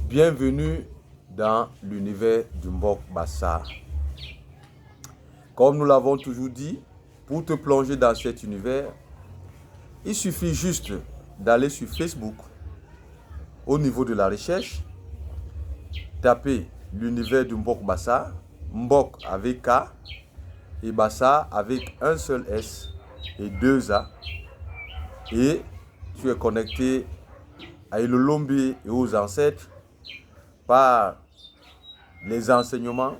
Bienvenue dans l'univers du Mbok Bassa. Comme nous l'avons toujours dit, pour te plonger dans cet univers, il suffit juste d'aller sur Facebook, au niveau de la recherche, taper l'univers du Mbok Bassa, Mbok avec K et Bassa avec un seul S et deux A, et tu es connecté à Ilolombi et aux ancêtres par les enseignements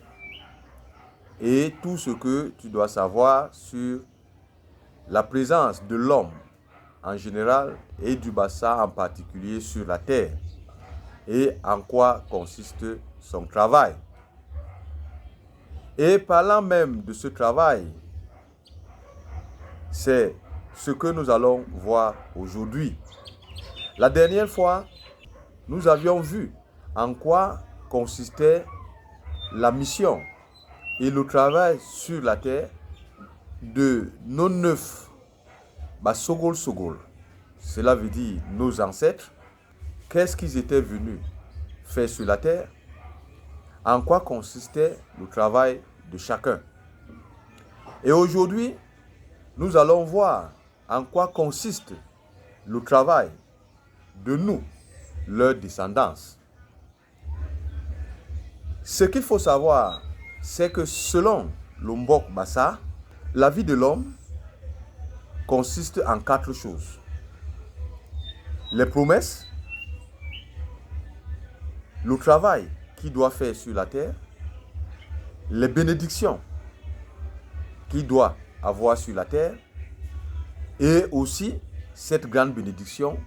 et tout ce que tu dois savoir sur la présence de l'homme en général et du Bassa en particulier sur la terre et en quoi consiste son travail. Et parlant même de ce travail, c'est ce que nous allons voir aujourd'hui. La dernière fois, nous avions vu en quoi consistait la mission et le travail sur la terre de nos 9 Sogol Sogol. Cela veut dire nos ancêtres. Qu'est-ce qu'ils étaient venus faire sur la terre? En quoi consistait le travail de chacun? Et aujourd'hui, nous allons voir en quoi consiste le travail de nous, leur descendance. Ce qu'il faut savoir, c'est que selon le Mbok Bassa, la vie de l'homme consiste en 4 choses. Les promesses, le travail qu'il doit faire sur la terre, les bénédictions qu'il doit avoir sur la terre, et aussi cette grande bénédiction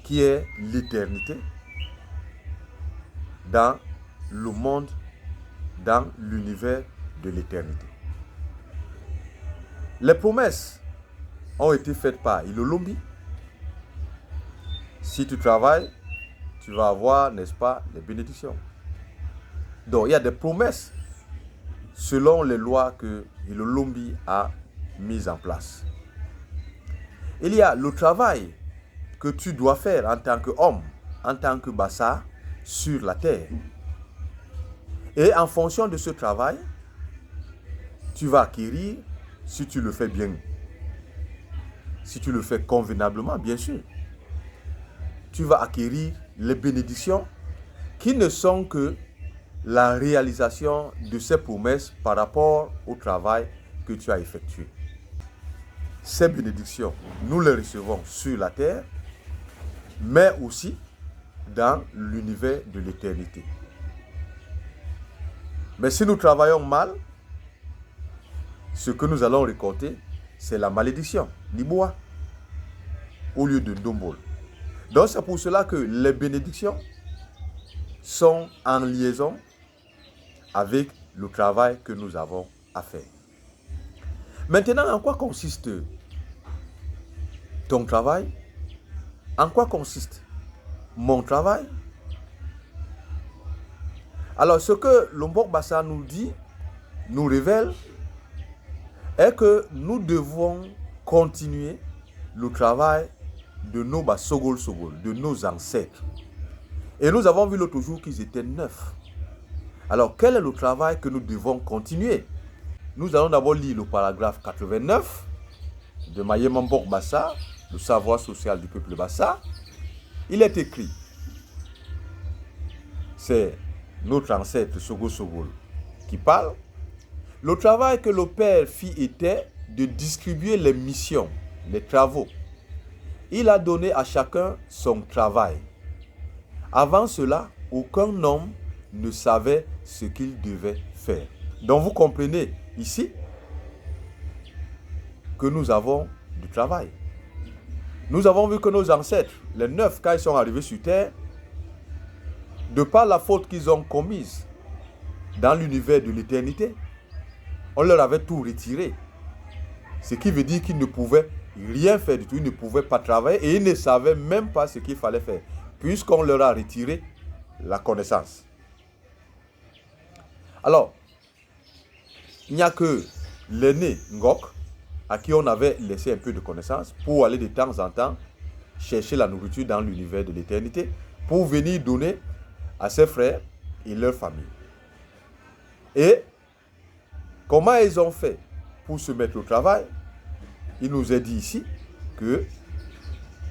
qui est l'éternité dans le monde, dans l'univers de l'éternité. Les promesses ont été faites par Ilolombi. Si tu travailles, tu vas avoir, n'est-ce pas, les bénédictions. Donc, il y a des promesses selon les lois que Ilolombi a mises en place. Il y a le travail que tu dois faire en tant qu'homme, en tant que Bassa, sur la terre. Et en fonction de ce travail, tu vas acquérir, si tu le fais bien, si tu le fais convenablement, bien sûr, tu vas acquérir les bénédictions qui ne sont que la réalisation de ces promesses par rapport au travail que tu as effectué. Ces bénédictions, nous les recevons sur la terre, mais aussi dans l'univers de l'éternité. Mais si nous travaillons mal, ce que nous allons récolter, c'est la malédiction, Liboa, au lieu de Ndombol. Donc c'est pour cela que les bénédictions sont en liaison avec le travail que nous avons à faire. Maintenant, en quoi consiste ton travail? En quoi consiste mon travail? Alors, ce que le Mbok Bassa nous dit, nous révèle, est que nous devons continuer le travail de nos Sogol Sogol, de nos ancêtres. Et nous avons vu l'autre jour qu'ils étaient 9. Alors, quel est le travail que nous devons continuer? Nous allons d'abord lire le paragraphe 89 de Mayema Mbok Bassa, le savoir social du peuple Bassa. Il est écrit, c'est notre ancêtre Sogol Sogol qui parle. Le travail que le Père fit était de distribuer les missions, les travaux. Il a donné à chacun son travail. Avant cela, aucun homme ne savait ce qu'il devait faire. Donc vous comprenez ici que nous avons du travail. Nous avons vu que nos ancêtres, les 9, quand ils sont arrivés sur terre, de par la faute qu'ils ont commise dans l'univers de l'éternité, on leur avait tout retiré. Ce qui veut dire qu'ils ne pouvaient rien faire du tout, ils ne pouvaient pas travailler et ils ne savaient même pas ce qu'il fallait faire, puisqu'on leur a retiré la connaissance. Alors, il n'y a que l'aîné Ngok, à qui on avait laissé un peu de connaissance, pour aller de temps en temps chercher la nourriture dans l'univers de l'éternité, pour venir donner à ses frères et leur famille. Et comment ils ont fait pour se mettre au travail? Il nous est dit ici qu'il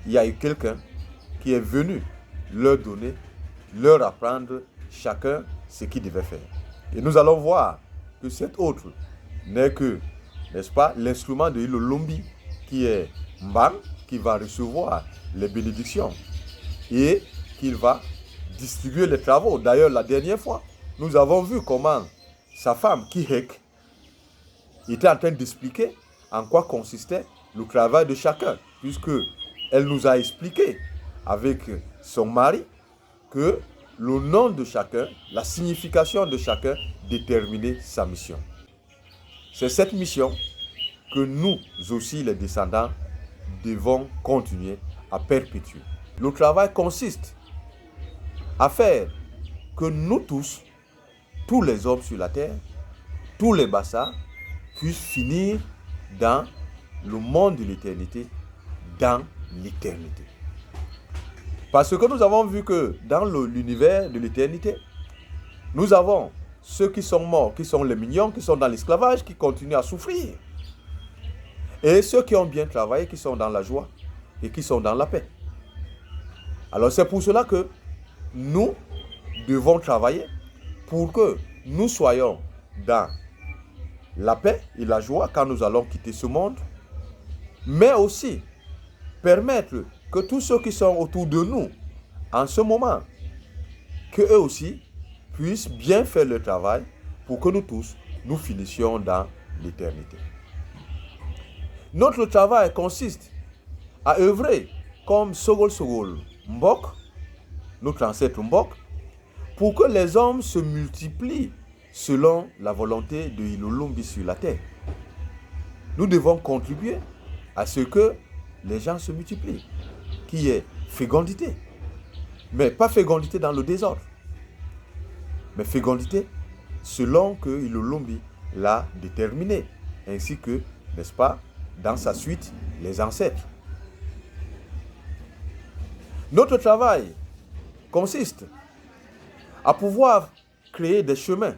y a eu quelqu'un qui est venu leur apprendre chacun ce qu'il devait faire. Et nous allons voir que cet autre n'est que, n'est-ce pas, l'instrument de Ilolombi, qui est Mbang, qui va recevoir les bénédictions et qu'il va distribuer les travaux. D'ailleurs, la dernière fois, nous avons vu comment sa femme, Kihek, était en train d'expliquer en quoi consistait le travail de chacun, puisque elle nous a expliqué avec son mari que le nom de chacun, la signification de chacun déterminait sa mission. C'est cette mission que nous aussi, les descendants, devons continuer à perpétuer. Le travail consiste à faire que nous tous les hommes sur la terre, tous les bassins, puissent finir dans le monde de l'éternité, dans l'éternité. Parce que nous avons vu que dans l'univers de l'éternité, nous avons ceux qui sont morts, qui sont les mignons, qui sont dans l'esclavage, qui continuent à souffrir. Et ceux qui ont bien travaillé, qui sont dans la joie et qui sont dans la paix. Alors c'est pour cela que nous devons travailler pour que nous soyons dans la paix et la joie quand nous allons quitter ce monde, mais aussi permettre que tous ceux qui sont autour de nous en ce moment, qu'eux aussi puissent bien faire le travail pour que nous tous, nous finissions dans l'éternité. Notre travail consiste à œuvrer comme Sogol Sogol Mbok, notre ancêtre Mbok, pour que les hommes se multiplient selon la volonté de Ilolombi sur la terre. Nous devons contribuer à ce que les gens se multiplient, qui est fécondité. Mais pas fécondité dans le désordre, mais fécondité selon que Ilolombi l'a déterminé, ainsi que, n'est-ce pas, dans sa suite, les ancêtres. Notre travail consiste à pouvoir créer des chemins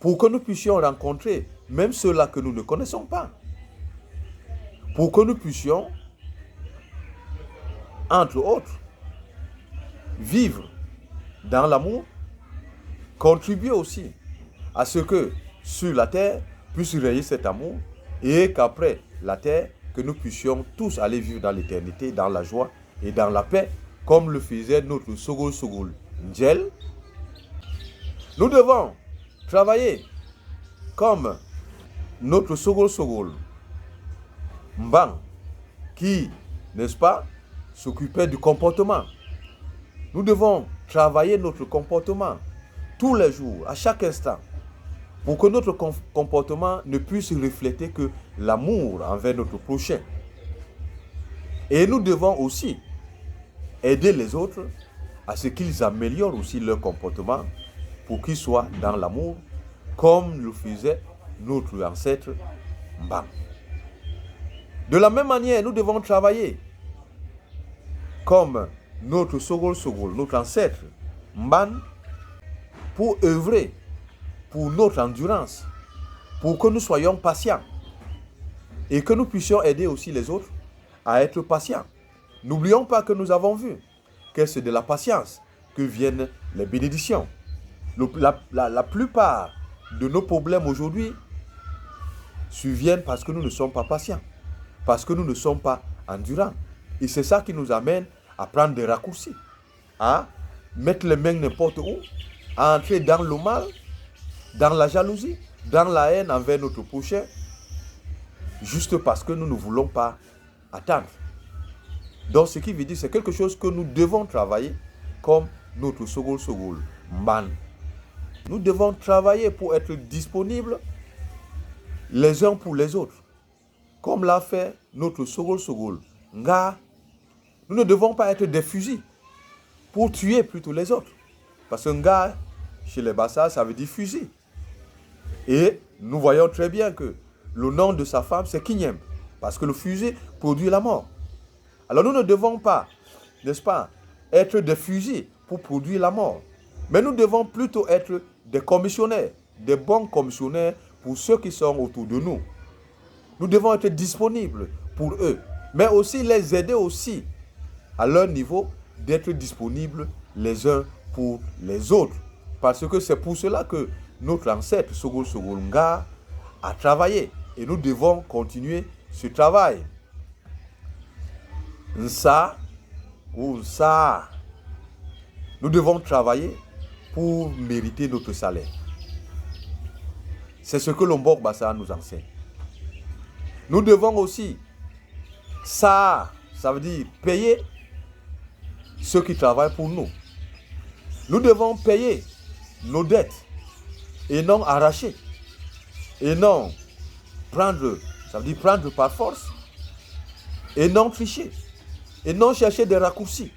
pour que nous puissions rencontrer même ceux-là que nous ne connaissons pas. Pour que nous puissions, entre autres, vivre dans l'amour, contribuer aussi à ce que sur la terre puisse régner cet amour et qu'après la terre, que nous puissions tous aller vivre dans l'éternité, dans la joie et dans la paix, comme le faisait notre Sogol Sogol Ndjel. Nous devons travailler comme notre Sogol Sogol Mbang, qui, n'est-ce pas, s'occupait du comportement. Nous devons travailler notre comportement tous les jours, à chaque instant, pour que notre comportement ne puisse refléter que l'amour envers notre prochain. Et nous devons aussi aider les autres à ce qu'ils améliorent aussi leur comportement pour qu'ils soient dans l'amour, comme le faisait notre ancêtre Mbang. De la même manière, nous devons travailler comme notre Sogol Sogol, notre ancêtre Mban, pour œuvrer pour notre endurance, pour que nous soyons patients et que nous puissions aider aussi les autres à être patients. N'oublions pas que nous avons vu que c'est de la patience que viennent les bénédictions. La plupart de nos problèmes aujourd'hui surviennent parce que nous ne sommes pas patients, parce que nous ne sommes pas endurants. Et c'est ça qui nous amène à prendre des raccourcis, à mettre les mains n'importe où, à entrer dans le mal, dans la jalousie, dans la haine envers notre prochain, juste parce que nous ne voulons pas attendre. Donc ce qui veut dire, c'est quelque chose que nous devons travailler comme notre Sogol Sogol Mban. Nous devons travailler pour être disponibles les uns pour les autres, comme l'a fait notre Sogol Sogol Nga. Nous ne devons pas être des fusils pour tuer plutôt les autres. Parce que Nga, chez les Bassa, ça veut dire fusil. Et nous voyons très bien que le nom de sa femme, c'est Kinyem. Parce que le fusil produit la mort. Alors nous ne devons pas, n'est-ce pas, être des fusils pour pour produire la mort. Mais nous devons plutôt être des commissionnaires, des bons commissionnaires pour ceux qui sont autour de nous. Nous devons être disponibles pour eux, mais aussi les aider aussi à leur niveau d'être disponibles les uns pour les autres. Parce que c'est pour cela que notre ancêtre Sogol Sogolnga a travaillé et nous devons continuer ce travail. Nsa ou Nsa. Nous devons travailler pour mériter notre salaire. C'est ce que l'Ombok Bassa nous enseigne. Nous devons aussi, ça veut dire payer ceux qui travaillent pour nous. Nous devons payer nos dettes et non arracher. Et non prendre, ça veut dire prendre par force. Et non tricher. Et non chercher des raccourcis.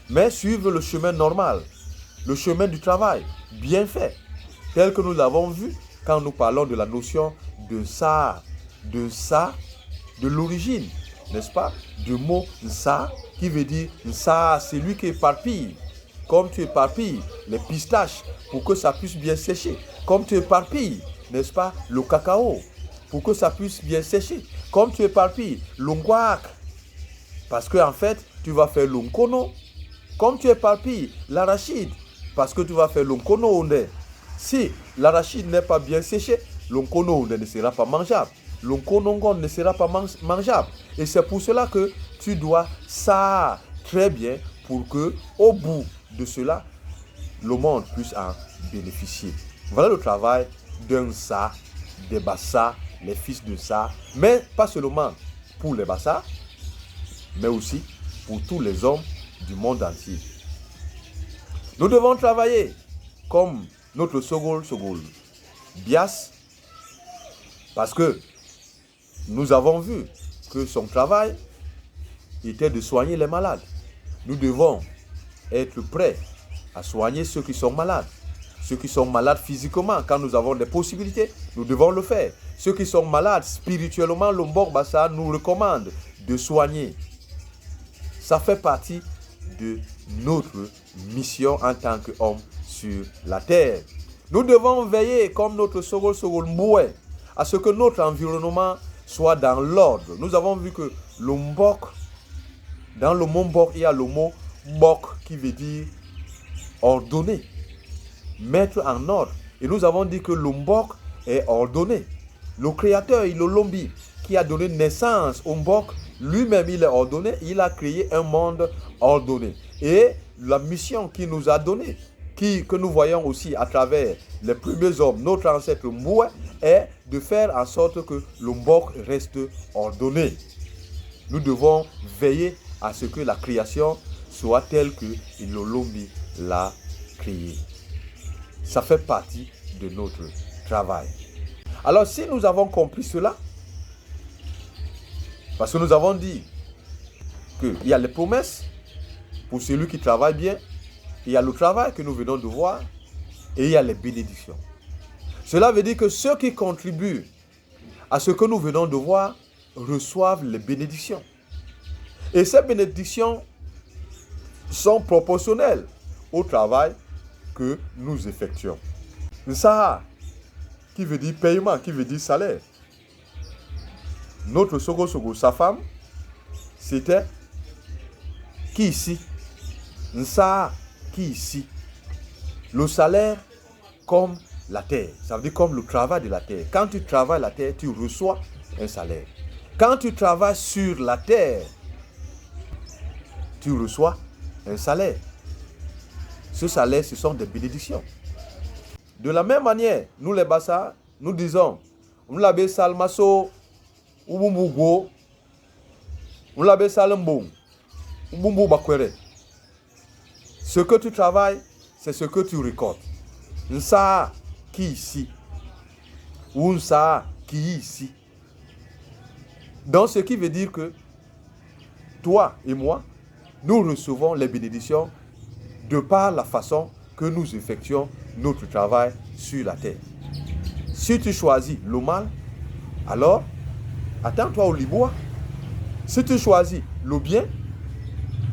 Mais suivre le chemin normal, le chemin du travail, bien fait, tel que nous l'avons vu quand nous parlons de la notion de ça, de l'origine, n'est-ce pas, du mot ça, qui veut dire ça, c'est lui qui éparpille. Comme tu éparpilles les pistaches pour que ça puisse bien sécher. Comme tu éparpilles, n'est-ce pas, le cacao pour que ça puisse bien sécher. Comme tu éparpilles l'ongouak, parce qu'en fait, tu vas faire l'onkono. Comme tu éparpilles l'arachide, parce que tu vas faire l'onkono ondé. Si l'arachide n'est pas bien séché, l'onkono ondé ne sera pas mangeable. L'onkono ne sera pas mangeable. Et c'est pour cela que tu dois ça très bien pour que, au bout de cela, le monde puisse en bénéficier. Voilà le travail d'un ça, des Bassa, les fils de ça, mais pas seulement pour les Bassa, mais aussi pour tous les hommes du monde entier. Nous devons travailler comme notre Sogol Bias, parce que nous avons vu que son travail était de soigner les malades. Nous devons être prêts à soigner ceux qui sont malades. Ceux qui sont malades physiquement, quand nous avons des possibilités, nous devons le faire. Ceux qui sont malades spirituellement, l'Ombok Bassa nous recommande de soigner. Ça fait partie de notre mission en tant qu'homme sur la terre. Nous devons veiller, comme notre Sogol Mboué, à ce que notre environnement soit dans l'ordre. Nous avons vu que l'Ombok, dans le mot Mbok, il y a le mot Bok qui veut dire ordonner, mettre en ordre. Et nous avons dit que l'Ombok est ordonné. Le créateur, Ilolombi, qui a donné naissance au Mbok, lui-même il est ordonné, il a créé un monde ordonné. Et la mission qu'il nous a donnée, que nous voyons aussi à travers les premiers hommes, notre ancêtre Mboué, est de faire en sorte que le Mbok reste ordonné. Nous devons veiller à ce que la création soit telle que Ilolombi l'a créée. Ça fait partie de notre travail. Alors si nous avons compris cela, parce que nous avons dit qu'il y a les promesses pour celui qui travaille bien, il y a le travail que nous venons de voir et il y a les bénédictions. Cela veut dire que ceux qui contribuent à ce que nous venons de voir reçoivent les bénédictions. Et ces bénédictions sont proportionnelles au travail que nous effectuons. Ça, qui veut dire paiement, qui veut dire salaire. Notre Sogo, sa femme, c'était qui ici? Ça, qui ici? Le salaire comme la terre, ça veut dire comme le travail de la terre. Quand tu travailles la terre, tu reçois un salaire. Quand tu travailles sur la terre, tu reçois un salaire. Ce salaire, ce sont des bénédictions. De la même manière, nous les Bassa, nous disons, on l'abbé Salmaso, Ubumbugo, on l'abbé Salambon, Ubumbu Bakwere. Ce que tu travailles, c'est ce que tu récoltes. Nsa qui ici, ou Nsa qui ici. Donc, ce qui veut dire que toi et moi, nous recevons les bénédictions de par la façon que nous effectuons notre travail sur la terre. Si tu choisis le mal, alors attends-toi au libois. Si tu choisis le bien,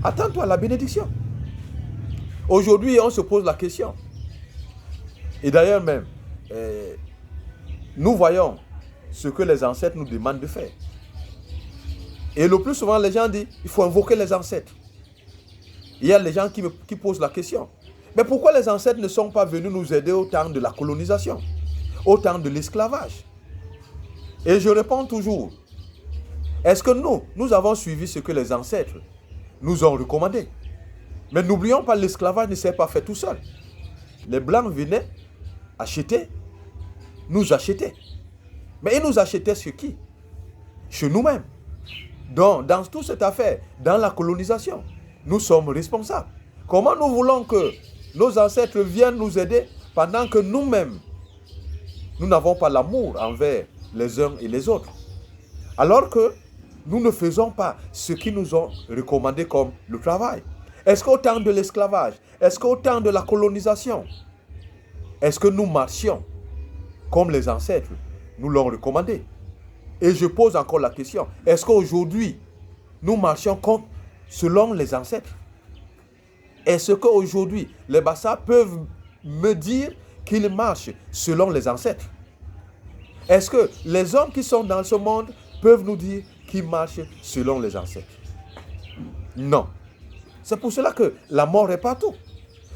attends-toi à la bénédiction. Aujourd'hui, on se pose la question. Et d'ailleurs même, nous voyons ce que les ancêtres nous demandent de faire. Et le plus souvent, les gens disent, il faut invoquer les ancêtres. Il y a les gens qui posent la question. Mais pourquoi les ancêtres ne sont pas venus nous aider au temps de la colonisation, au temps de l'esclavage? Et je réponds toujours, est-ce que nous avons suivi ce que les ancêtres nous ont recommandé? Mais n'oublions pas, l'esclavage ne s'est pas fait tout seul. Les Blancs venaient acheter, nous achetaient. Mais ils nous achetaient chez qui? Chez nous-mêmes. Donc, dans toute cette affaire, dans la colonisation, nous sommes responsables. Comment nous voulons que nos ancêtres viennent nous aider pendant que nous-mêmes, nous n'avons pas l'amour envers les uns et les autres? Alors que nous ne faisons pas ce qu'ils nous ont recommandé comme le travail. Est-ce qu'au temps de l'esclavage, est-ce qu'au temps de la colonisation, est-ce que nous marchions comme les ancêtres nous l'ont recommandé? Et je pose encore la question, est-ce qu'aujourd'hui, nous marchons selon les ancêtres? Est-ce qu'aujourd'hui, les Bassa peuvent me dire qu'ils marchent selon les ancêtres? Est-ce que les hommes qui sont dans ce monde peuvent nous dire qu'ils marchent selon les ancêtres? Non. C'est pour cela que la mort est partout.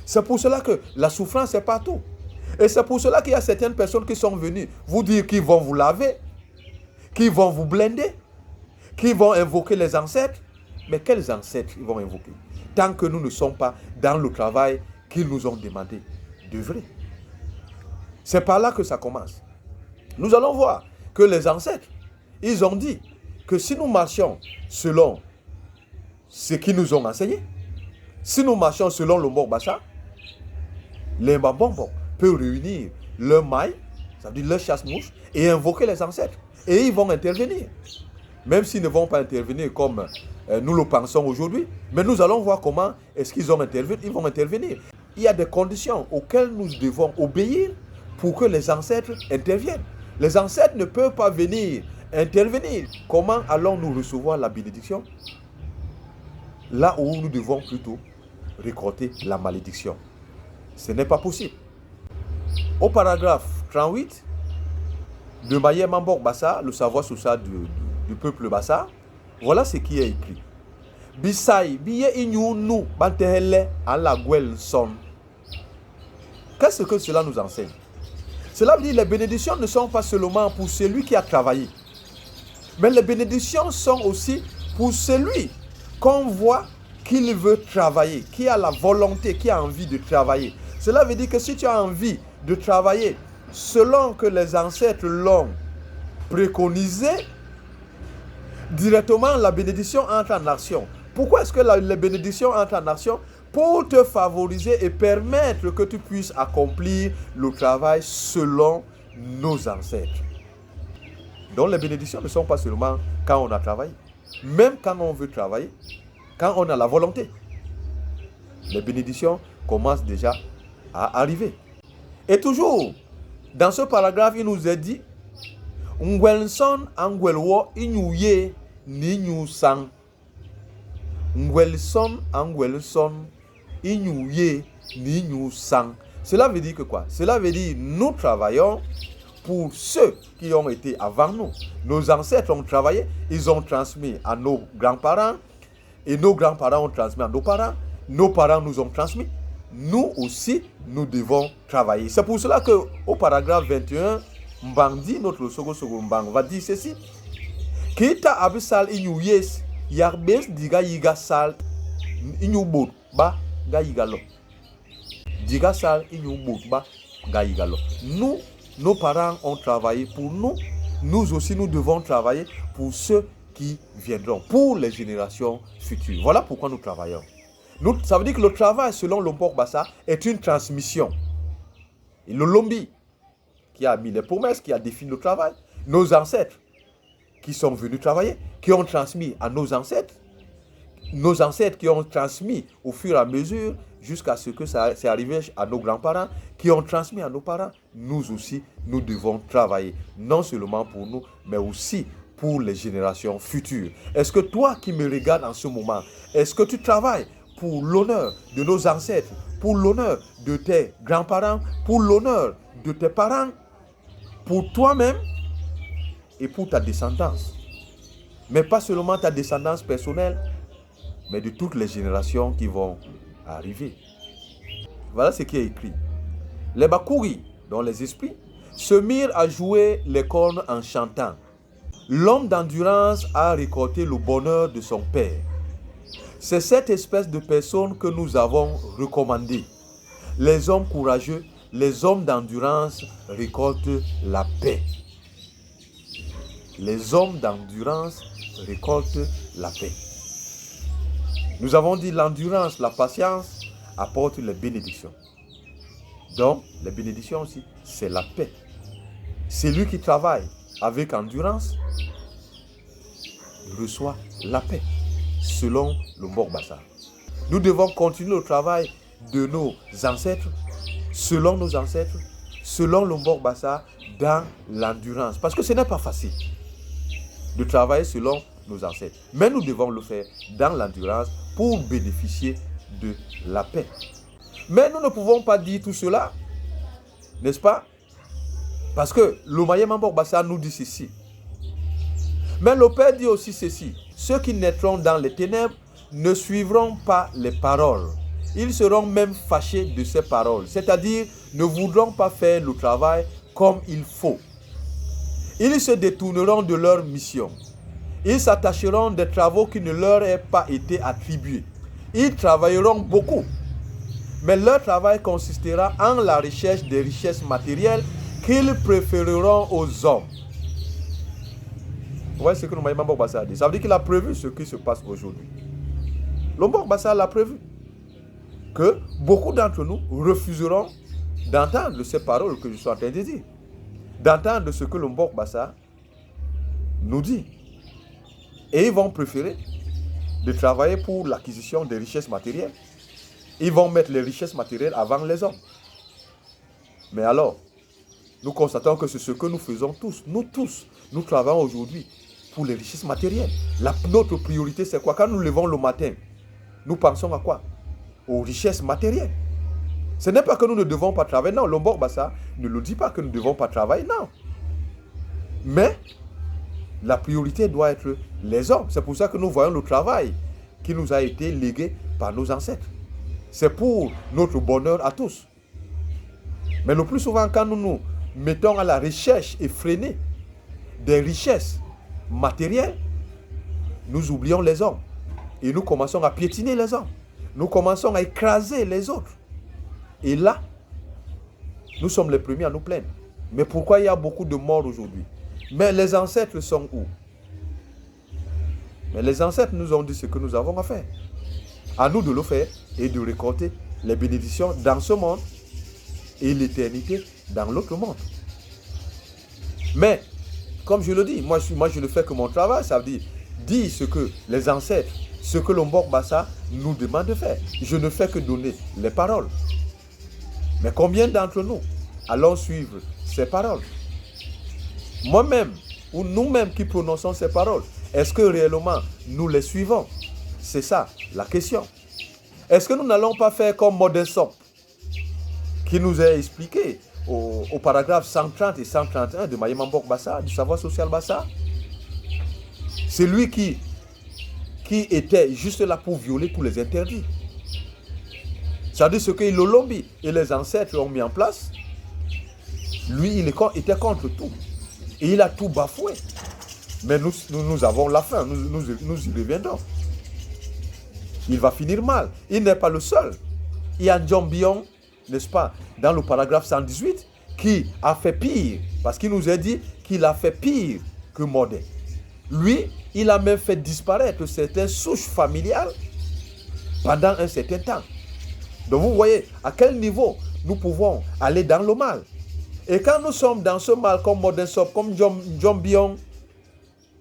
C'est pour cela que la souffrance est partout. Et c'est pour cela qu'il y a certaines personnes qui sont venues vous dire qu'ils vont vous laver, qu'ils vont vous blinder, qu'ils vont invoquer les ancêtres. Mais quels ancêtres ils vont invoquer? Tant que nous ne sommes pas dans le travail qu'ils nous ont demandé d'œuvrer. C'est par là que ça commence. Nous allons voir que les ancêtres, ils ont dit que si nous marchions selon ce qu'ils nous ont enseigné, si nous marchions selon le Mbok Bassa, les Mbambombo peuvent réunir leur maille, ça veut dire leur chasse-mouche, et invoquer les ancêtres. Et ils vont intervenir. Même s'ils ne vont pas intervenir comme nous le pensons aujourd'hui, mais nous allons voir comment est-ce qu'ils vont intervenir. Il y a des conditions auxquelles nous devons obéir pour que les ancêtres interviennent. Les ancêtres ne peuvent pas venir intervenir. Comment allons-nous recevoir la bénédiction? Là où nous devons plutôt récolter la malédiction. Ce n'est pas possible. Au paragraphe 38 de Mayema Mbok Bassa, le savoir social du peuple Bassa, voilà ce qui est écrit. Bisai biye inyu nu bantehele ala gwel son. Qu'est-ce que cela nous enseigne? Cela veut dire que les bénédictions ne sont pas seulement pour celui qui a travaillé, mais les bénédictions sont aussi pour celui qu'on voit qu'il veut travailler, qui a la volonté, qui a envie de travailler. Cela veut dire que si tu as envie de travailler selon que les ancêtres l'ont préconisé, directement la bénédiction entre en action. Pourquoi est-ce que la bénédiction entre en action? Pour te favoriser et permettre que tu puisses accomplir le travail selon nos ancêtres. Donc les bénédictions ne sont pas seulement quand on a travaillé. Même quand on veut travailler, quand on a la volonté, les bénédictions commencent déjà à arriver. Et toujours, dans ce paragraphe, il nous est dit Ngwelson angwelwo inyuye ni nyusang. Ngwelson angwelson inyuye ni nyusang. Cela veut dire que quoi? Cela veut dire nous travaillons pour ceux qui ont été avant nous. Nos ancêtres ont travaillé, ils ont transmis à nos grands-parents et nos grands-parents ont transmis à nos parents nous ont transmis. Nous aussi, nous devons travailler. C'est pour cela qu'au paragraphe 21, Mbandi, notre Sogo Mbang, va dire ceci. Kita abisal inyu yes, yarbes diga yiga sal inyu bot ba ga yigalo. Diga sal inyu bot ba ga yigalo. Nous, nos parents ont travaillé pour nous. Nous aussi, nous devons travailler pour ceux qui viendront, pour les générations futures. Voilà pourquoi nous travaillons. Ça veut dire que le travail, selon le Mbok Bassa, est une transmission. Et le Lombi, qui a mis les promesses, qui a défini le travail, nos ancêtres qui sont venus travailler, qui ont transmis à nos ancêtres qui ont transmis au fur et à mesure jusqu'à ce que ça c'est arrivé à nos grands-parents, qui ont transmis à nos parents. Nous aussi, nous devons travailler, non seulement pour nous, mais aussi pour les générations futures. Est-ce que toi qui me regardes en ce moment, est-ce que tu travailles pour l'honneur de nos ancêtres, pour l'honneur de tes grands-parents, pour l'honneur de tes parents, pour toi-même et pour ta descendance. Mais pas seulement ta descendance personnelle, mais de toutes les générations qui vont arriver. Voilà ce qui est écrit. Les Bakouris, dont les esprits, se mirent à jouer les cornes en chantant. L'homme d'endurance a récolté le bonheur de son père. C'est cette espèce de personne que nous avons recommandée. Les hommes courageux, les hommes d'endurance récoltent la paix. Les hommes d'endurance récoltent la paix. Nous avons dit l'endurance, la patience apportent les bénédictions. Donc, les bénédictions aussi, c'est la paix. Celui qui travaille avec endurance reçoit la paix, selon le Mbok Bassa. Nous devons continuer le travail de nos ancêtres, selon nos ancêtres, selon le Mbok Bassa, dans l'endurance. Parce que ce n'est pas facile de travailler selon nos ancêtres. Mais nous devons le faire dans l'endurance pour bénéficier de la paix. Mais nous ne pouvons pas dire tout cela, n'est-ce pas? Parce que le Mayema Mbok Bassa nous dit ceci. Mais le Père dit aussi ceci. Ceux qui naîtront dans les ténèbres ne suivront pas les paroles. Ils seront même fâchés de ces paroles. C'est-à-dire, ne voudront pas faire le travail comme il faut. Ils se détourneront de leur mission. Ils s'attacheront des travaux qui ne leur aient pas été attribués. Ils travailleront beaucoup. Mais leur travail consistera en la recherche des richesses matérielles qu'ils préféreront aux hommes. Vous voyez ce que le Mayema Mbok Bassa a dit. Ça veut dire qu'il a prévu ce qui se passe aujourd'hui. Le Mbok Bassa l'a prévu. Que beaucoup d'entre nous refuseront d'entendre ces paroles que je suis en train de dire. D'entendre ce que le Mbok Bassa nous dit. Et ils vont préférer de travailler pour l'acquisition des richesses matérielles. Ils vont mettre les richesses matérielles avant les hommes. Mais alors, nous constatons que c'est ce que nous faisons tous. Nous travaillons aujourd'hui pour les richesses matérielles. Notre priorité, c'est quoi? Quand nous levons le matin, nous pensons à quoi? Aux richesses matérielles. Ce n'est pas que nous ne devons pas travailler. Non, le Mbok Bassa ne le dit pas que nous ne devons pas travailler. Non. Mais la priorité doit être les hommes. C'est pour ça que nous voyons le travail qui nous a été légué par nos ancêtres. C'est pour notre bonheur à tous. Mais le plus souvent, quand nous nous mettons à la recherche effrénée des richesses matérielles, nous oublions les hommes. Et nous commençons à piétiner les hommes. Nous commençons à écraser les autres. Et là, nous sommes les premiers à nous plaindre. Mais pourquoi il y a beaucoup de morts aujourd'hui? Mais les ancêtres sont où? Mais les ancêtres nous ont dit ce que nous avons à faire. À nous de le faire et de récolter les bénédictions dans ce monde et l'éternité dans l'autre monde. Mais, comme je le dis, moi je ne fais que mon travail, ça veut dire ce que les ancêtres, ce que le Mbok Bassa nous demande de faire. Je ne fais que donner les paroles. Mais combien d'entre nous allons suivre ces paroles? Moi-même, ou nous-mêmes qui prononçons ces paroles, est-ce que réellement nous les suivons? C'est ça la question. Est-ce que nous n'allons pas faire comme Modern Sop, qui nous a expliqué au paragraphe 130 et 131 de Mayema Mbok Bassa, du savoir social Bassa? C'est lui qui était juste là pour violer tous les interdits. C'est-à-dire ce que Lolombi et les ancêtres ont mis en place. Lui, il était contre tout. Et il a tout bafoué. Mais nous avons la fin, nous y reviendrons. Il va finir mal. Il n'est pas le seul. Il y a Djombion, n'est-ce pas, dans le paragraphe 118, qui a fait pire. Parce qu'il nous a dit qu'il a fait pire que Modé. Lui, il a même fait disparaître certaines souches familiales pendant un certain temps. Donc vous voyez à quel niveau nous pouvons aller dans le mal. Et quand nous sommes dans ce mal comme Modern Sop, comme Djombion,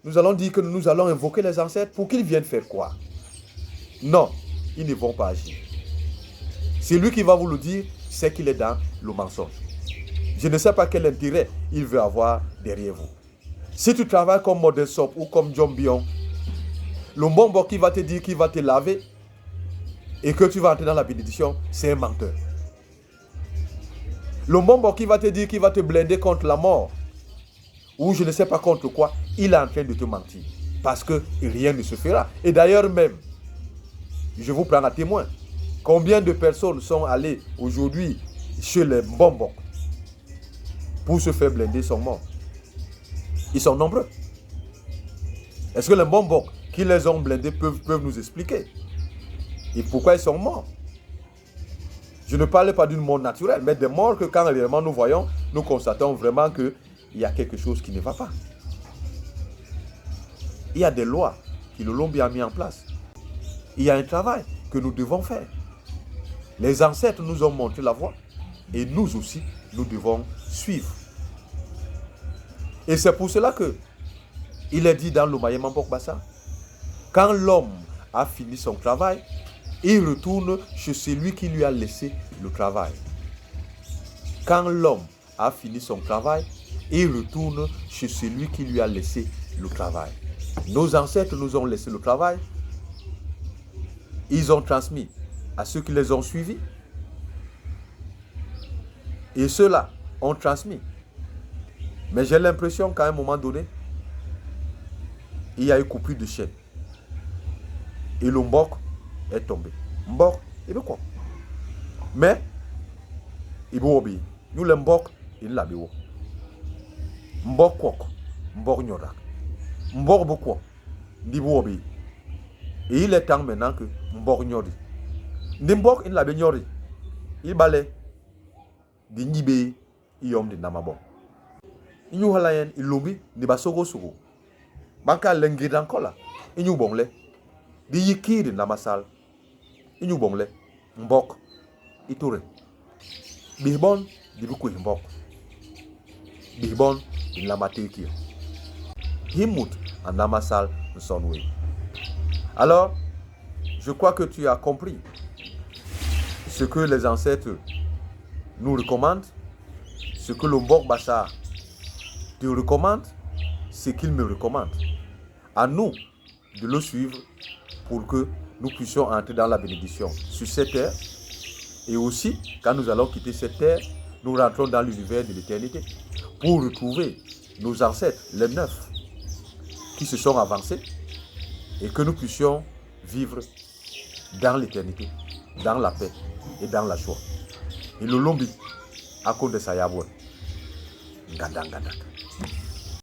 nous allons dire que nous allons invoquer les ancêtres pour qu'ils viennent faire quoi? Non, ils ne vont pas agir. C'est lui qui va vous le dire, c'est qu'il est dans le mensonge. Je ne sais pas quel intérêt il veut avoir derrière vous. Si tu travailles comme Modern Sop ou comme Djombion, le Mbombo qui va te dire qu'il va te laver, et que tu vas entrer dans la bénédiction, c'est un menteur. Le Mbombo qui va te dire qu'il va te blinder contre la mort, ou je ne sais pas contre quoi, il est en train de te mentir. Parce que rien ne se fera. Et d'ailleurs même, je vous prends à témoin, combien de personnes sont allées aujourd'hui chez les Mbombo pour se faire blinder sont morts? Ils sont nombreux. Est-ce que les Mbombo qui les ont blindés peuvent nous expliquer? Et pourquoi ils sont morts? Je ne parle pas d'une mort naturelle, mais des morts que quand réellement nous voyons, nous constatons vraiment qu'il y a quelque chose qui ne va pas. Il y a des lois que le Lombi a mis en place. Il y a un travail que nous devons faire. Les ancêtres nous ont montré la voie et nous aussi, nous devons suivre. Et c'est pour cela que il est dit dans le Mayema Bokbassa, quand l'homme a fini son travail, il retourne chez celui qui lui a laissé le travail. Quand l'homme a fini son travail, il retourne chez celui qui lui a laissé le travail. Nos ancêtres nous ont laissé le travail. Ils ont transmis à ceux qui les ont suivis. Et ceux-là ont transmis. Mais j'ai l'impression qu'à un moment donné, il y a eu coupure de chaîne. Et le Mbok est tombé. Mbok, il veut quoi? Mais, il veut obéir. Nous, le Mbok, il l'a obéi. Mbok quoi? Mbok nyorak. Mbok beaucoup. Il veut obéir. Et il est temps maintenant que Mbok nyori. Mbok, il l'a nyori. Il balait. Di nyibe, il yom di namabo. Il nous halayen, il lombi, ni basogo sogo. Banka l'engrid encore là. Il nous bonle. Di yiki di namasal. Il nous bonle. Mbok. Itore. Bihbon, di buku mbok. Bihbon, di namateki. Himut, en namasal, sonwe. Alors, je crois que tu as compris ce que les ancêtres nous recommandent, ce que le Mbok Bassa te recommande, ce qu'il me recommande. À nous de le suivre pour que nous puissions entrer dans la bénédiction sur cette terre. Et aussi, quand nous allons quitter cette terre, nous rentrons dans l'univers de l'éternité pour retrouver nos ancêtres, les 9, qui se sont avancés et que nous puissions vivre dans l'éternité, dans la paix et dans la joie. Et le Lombi, à cause de Sayaboué, Gadangadak.